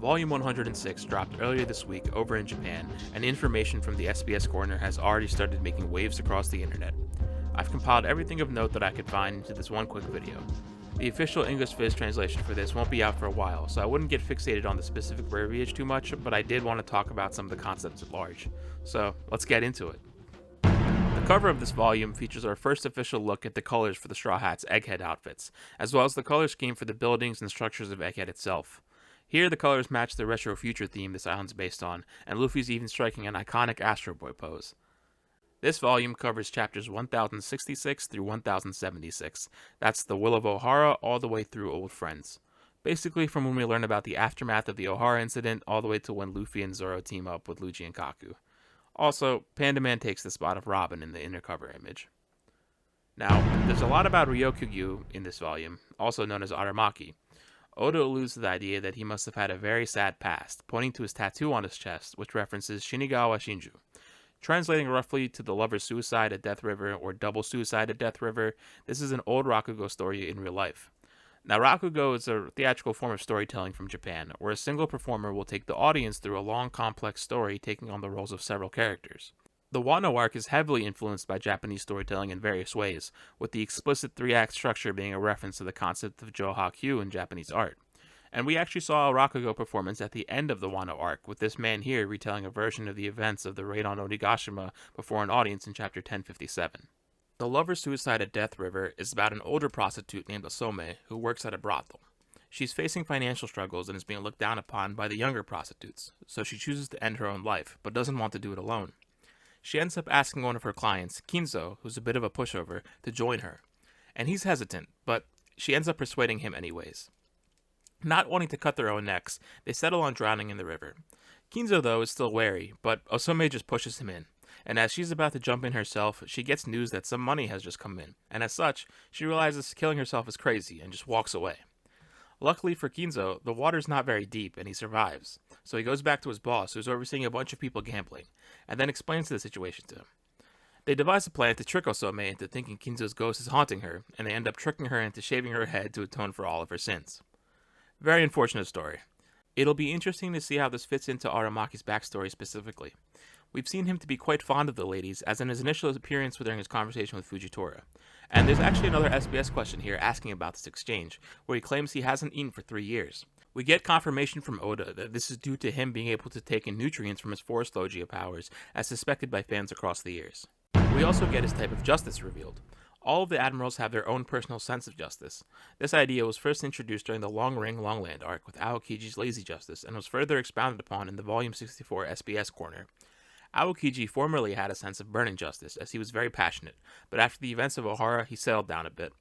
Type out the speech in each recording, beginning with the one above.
Volume 106 dropped earlier this week over in Japan, and information from the SBS Corner has already started making waves across the internet. I've compiled everything of note that I could find into this one quick video. The official English Viz translation for this won't be out for a while, so I wouldn't get fixated on the specific verbiage too much, but I did want to talk about some of the concepts at large. So, let's get into it. The cover of this volume features our first official look at the colors for the Straw Hats' Egghead outfits, as well as the color scheme for the buildings and structures of Egghead itself. Here, the colors match the retro future theme this island's based on, and Luffy's even striking an iconic Astro Boy pose. This volume covers chapters 1066 through 1076. That's the Will of Ohara all the way through Old Friends. Basically from when we learn about the aftermath of the Ohara incident all the way to when Luffy and Zoro team up with Lucci and Kaku. Also, Panda Man takes the spot of Robin in the inner cover image. Now, there's a lot about Ryokugyu in this volume, also known as Aramaki. Oda alludes to the idea that he must have had a very sad past, pointing to his tattoo on his chest, which references Shinigawa Shinju. Translating roughly to the lover's suicide at Death River or double suicide at Death River, this is an old Rakugo story in real life. Now, Rakugo is a theatrical form of storytelling from Japan, where a single performer will take the audience through a long, complex story taking on the roles of several characters. The Wano arc is heavily influenced by Japanese storytelling in various ways, with the explicit three-act structure being a reference to the concept of Joshu in Japanese art. And we actually saw a Rakugo performance at the end of the Wano arc, with this man here retelling a version of the events of the raid on Onigashima before an audience in chapter 1057. The lover's suicide at Death River is about an older prostitute named Osome who works at a brothel. She's facing financial struggles and is being looked down upon by the younger prostitutes, so she chooses to end her own life, but doesn't want to do it alone. She ends up asking one of her clients, Kinzo, who's a bit of a pushover, to join her. And he's hesitant, but she ends up persuading him anyways. Not wanting to cut their own necks, they settle on drowning in the river. Kinzo, though, is still wary, but Osome just pushes him in. And as she's about to jump in herself, she gets news that some money has just come in, and as such, she realizes killing herself is crazy and just walks away. Luckily for Kinzo, the water's not very deep and he survives, so he goes back to his boss, who's overseeing a bunch of people gambling, and then explains the situation to him. They devise a plan to trick Osome into thinking Kinzo's ghost is haunting her, and they end up tricking her into shaving her head to atone for all of her sins. Very unfortunate story. It'll be interesting to see how this fits into Aramaki's backstory specifically. We've seen him to be quite fond of the ladies, as in his initial appearance during his conversation with Fujitora. And there's actually another SBS question here asking about this exchange, where he claims he hasn't eaten for 3 years. We get confirmation from Oda that this is due to him being able to take in nutrients from his forest logia powers, as suspected by fans across the years. We also get his type of justice revealed. All of the admirals have their own personal sense of justice. This idea was first introduced during the Long Ring Longland arc with Aokiji's lazy justice, and was further expounded upon in the Volume 64 SBS Corner. Aokiji formerly had a sense of burning justice, as he was very passionate, but after the events of Ohara, he settled down a bit.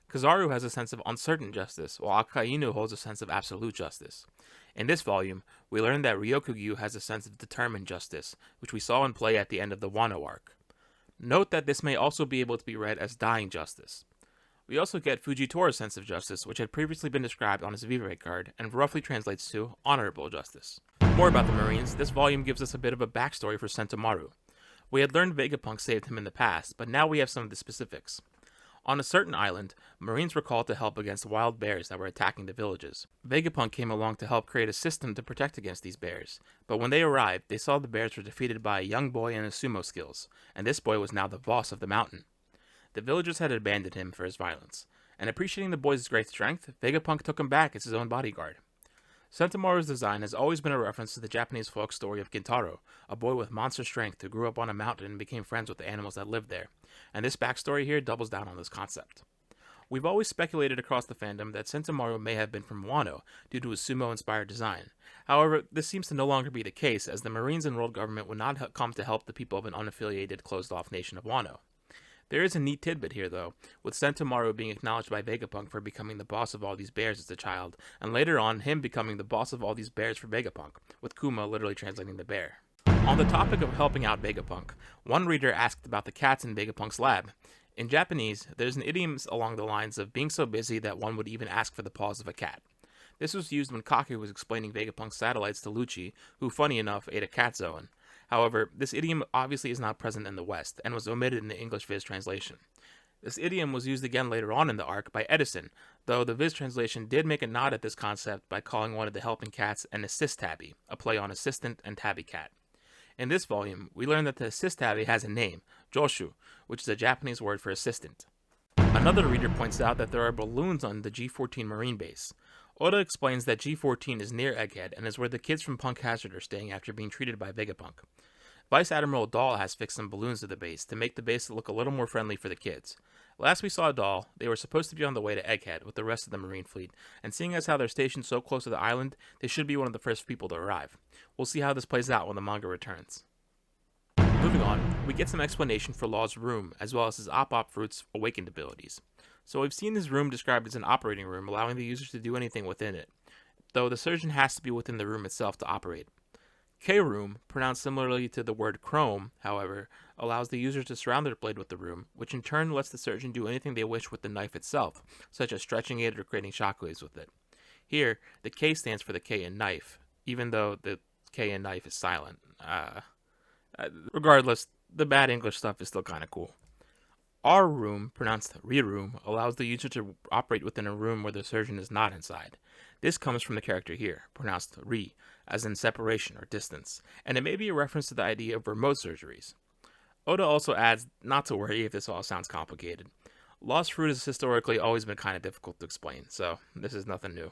Kizaru has a sense of uncertain justice, while Akainu holds a sense of absolute justice. In this volume, we learn that Ryokugyu has a sense of determined justice, which we saw in play at the end of the Wano arc. Note that this may also be able to be read as dying justice. We also get Fujitora's sense of justice, which had previously been described on his Vivere card, and roughly translates to honorable justice. More about the Marines, this volume gives us a bit of a backstory for Sentomaru. We had learned Vegapunk saved him in the past, but now we have some of the specifics. On a certain island, Marines were called to help against wild bears that were attacking the villages. Vegapunk came along to help create a system to protect against these bears, but when they arrived, they saw the bears were defeated by a young boy and his sumo skills, and this boy was now the boss of the mountain. The villagers had abandoned him for his violence, and appreciating the boy's great strength, Vegapunk took him back as his own bodyguard. Sentomaru's design has always been a reference to the Japanese folk story of Gintaro, a boy with monster strength who grew up on a mountain and became friends with the animals that lived there, and this backstory here doubles down on this concept. We've always speculated across the fandom that Sentomaru may have been from Wano due to his sumo-inspired design. However, this seems to no longer be the case, as the Marines and world government would not come to help the people of an unaffiliated, closed-off nation of Wano. There is a neat tidbit here, though, with Sentomaru being acknowledged by Vegapunk for becoming the boss of all these bears as a child, and later on him becoming the boss of all these bears for Vegapunk, with Kuma literally translating the bear. On the topic of helping out Vegapunk, one reader asked about the cats in Vegapunk's lab. In Japanese, there's an idiom along the lines of being so busy that one would even ask for the paws of a cat. This was used when Kaku was explaining Vegapunk's satellites to Lucci, who, funny enough, ate a cat zoan. However, this idiom obviously is not present in the West, and was omitted in the English Viz translation. This idiom was used again later on in the arc by Edison, though the Viz translation did make a nod at this concept by calling one of the helping cats an assist tabby, a play on assistant and tabby cat. In this volume, we learn that the assist tabby has a name, Joshu, which is a Japanese word for assistant. Another reader points out that there are balloons on the G14 Marine base. Oda explains that G14 is near Egghead and is where the kids from Punk Hazard are staying after being treated by Vegapunk. Vice Admiral Dahl has fixed some balloons to the base to make the base look a little more friendly for the kids. Last we saw Dahl, they were supposed to be on the way to Egghead with the rest of the Marine fleet, and seeing as how they're stationed so close to the island, they should be one of the first people to arrive. We'll see how this plays out when the manga returns. Moving on, we get some explanation for Law's room, as well as his Op Fruit's awakened abilities. So we've seen his room described as an operating room, allowing the users to do anything within it, though the surgeon has to be within the room itself to operate. K-Room, pronounced similarly to the word chrome, however, allows the user to surround their blade with the room, which in turn lets the surgeon do anything they wish with the knife itself, such as stretching it or creating shockwaves with it. Here, the K stands for the K in knife, even though the K in knife is silent. Regardless, the bad English stuff is still kind of cool. Our room, pronounced re-room, allows the user to operate within a room where the surgeon is not inside. This comes from the character here, pronounced re, as in separation or distance, and it may be a reference to the idea of remote surgeries. Oda also adds not to worry if this all sounds complicated. Lost fruit has historically always been kind of difficult to explain, so this is nothing new.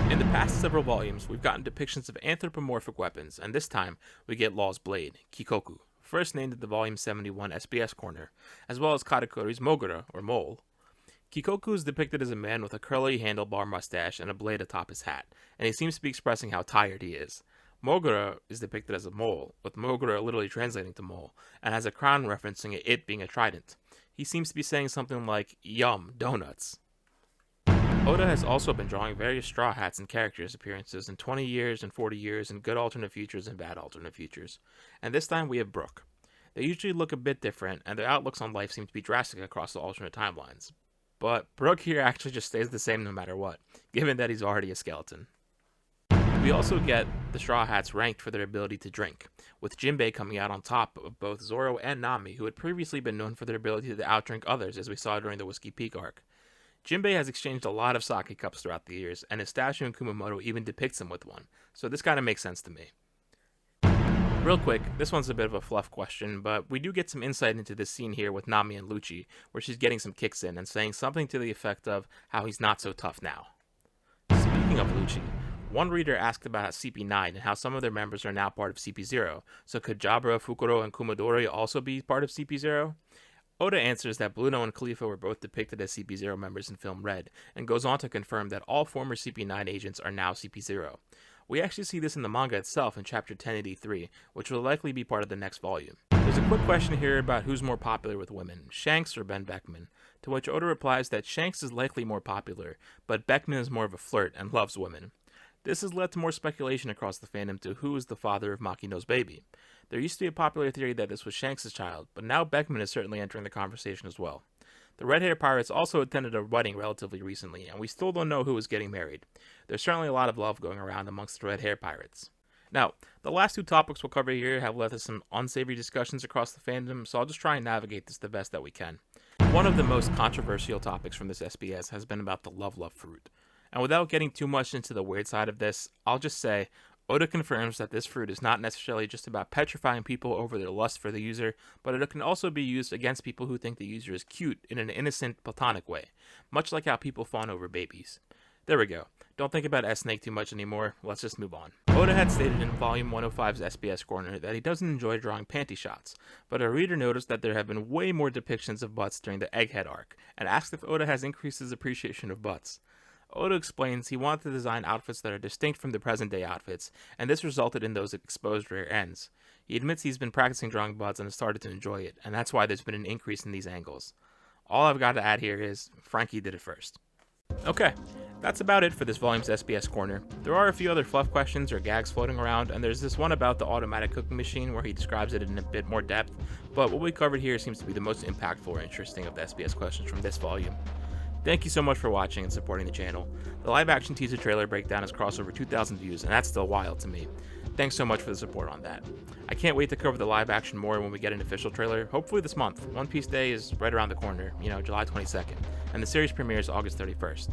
In the past several volumes, we've gotten depictions of anthropomorphic weapons, and this time we get Law's blade, Kikoku, first named in the Volume 71 SBS corner, as well as Katakuri's Mogura, or mole. Kikoku is depicted as a man with a curly handlebar mustache and a blade atop his hat, and he seems to be expressing how tired he is. Mogura is depicted as a mole, with Mogura literally translating to mole, and has a crown referencing it being a trident. He seems to be saying something like, "Yum, donuts." Oda has also been drawing various Straw Hats and characters' appearances in 20 years and 40 years and good alternate futures and bad alternate futures. And this time we have Brook. They usually look a bit different, and their outlooks on life seem to be drastic across the alternate timelines. But Brook here actually just stays the same no matter what, given that he's already a skeleton. We also get the Straw Hats ranked for their ability to drink, with Jinbei coming out on top of both Zoro and Nami, who had previously been known for their ability to outdrink others as we saw during the Whiskey Peak arc. Jinbei has exchanged a lot of sake cups throughout the years, and his statue in Kumamoto even depicts him with one, so this kind of makes sense to me. Real quick, this one's a bit of a fluff question, but we do get some insight into this scene here with Nami and Lucci, where she's getting some kicks in and saying something to the effect of how he's not so tough now. Speaking of Lucci, one reader asked about CP9 and how some of their members are now part of CP0, so could Jabra, Fukuro, and Kumadori also be part of CP0? Oda answers that Bluno and Khalifa were both depicted as CP0 members in Film Red, and goes on to confirm that all former CP9 agents are now CP0. We actually see this in the manga itself in chapter 1083, which will likely be part of the next volume. There's a quick question here about who's more popular with women, Shanks or Ben Beckman, to which Oda replies that Shanks is likely more popular, but Beckman is more of a flirt and loves women. This has led to more speculation across the fandom to who is the father of Makino's baby. There used to be a popular theory that this was Shanks' child, but now Beckman is certainly entering the conversation as well. The Red Hair Pirates also attended a wedding relatively recently, and we still don't know who is getting married. There's certainly a lot of love going around amongst the Red Hair Pirates. Now, the last two topics we'll cover here have led to some unsavory discussions across the fandom, so I'll just try and navigate this the best that we can. One of the most controversial topics from this SBS has been about the Love fruit. And without getting too much into the weird side of this, I'll just say, Oda confirms that this fruit is not necessarily just about petrifying people over their lust for the user, but it can also be used against people who think the user is cute in an innocent, platonic way, much like how people fawn over babies. There we go. Don't think about S-Snake too much anymore, let's just move on. Oda had stated in Volume 105's SBS Corner that he doesn't enjoy drawing panty shots, but a reader noticed that there have been way more depictions of butts during the Egghead arc, and asked if Oda has increased his appreciation of butts. Oda explains he wanted to design outfits that are distinct from the present-day outfits, and this resulted in those exposed rear ends. He admits he's been practicing drawing butts and has started to enjoy it, and that's why there's been an increase in these angles. All I've got to add here is, Frankie did it first. Okay, that's about it for this volume's SBS Corner. There are a few other fluff questions or gags floating around, and there's this one about the automatic cooking machine where he describes it in a bit more depth, but what we covered here seems to be the most impactful or interesting of the SBS questions from this volume. Thank you so much for watching and supporting the channel. The live-action teaser trailer breakdown has crossed over 2,000 views, and that's still wild to me. Thanks so much for the support on that. I can't wait to cover the live action more when we get an official trailer, hopefully this month. One Piece Day is right around the corner, July 22nd, and the series premieres August 31st.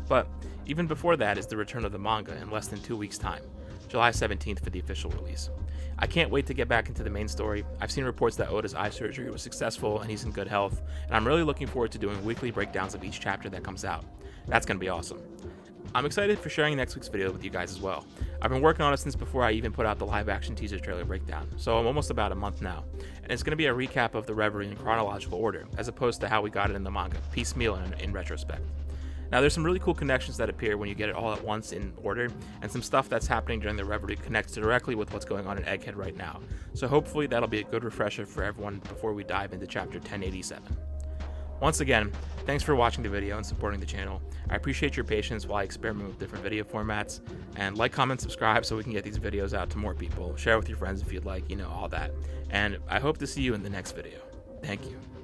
But even before that is the return of the manga in less than 2 weeks' time, July 17th for the official release. I can't wait to get back into the main story. I've seen reports that Oda's eye surgery was successful and he's in good health, and I'm really looking forward to doing weekly breakdowns of each chapter that comes out. That's going to be awesome. I'm excited for sharing next week's video with you guys as well. I've been working on it since before I even put out the live action teaser trailer breakdown, so I'm almost about a month now, and it's going to be a recap of the Reverie in chronological order, as opposed to how we got it in the manga, piecemeal in retrospect. Now there's some really cool connections that appear when you get it all at once in order, and some stuff that's happening during the Reverie connects directly with what's going on in Egghead right now, so hopefully that'll be a good refresher for everyone before we dive into chapter 1087. Once again, thanks for watching the video and supporting the channel. I appreciate your patience while I experiment with different video formats, and like, comment, subscribe so we can get these videos out to more people. Share with your friends if you'd like, all that. And I hope to see you in the next video. Thank you.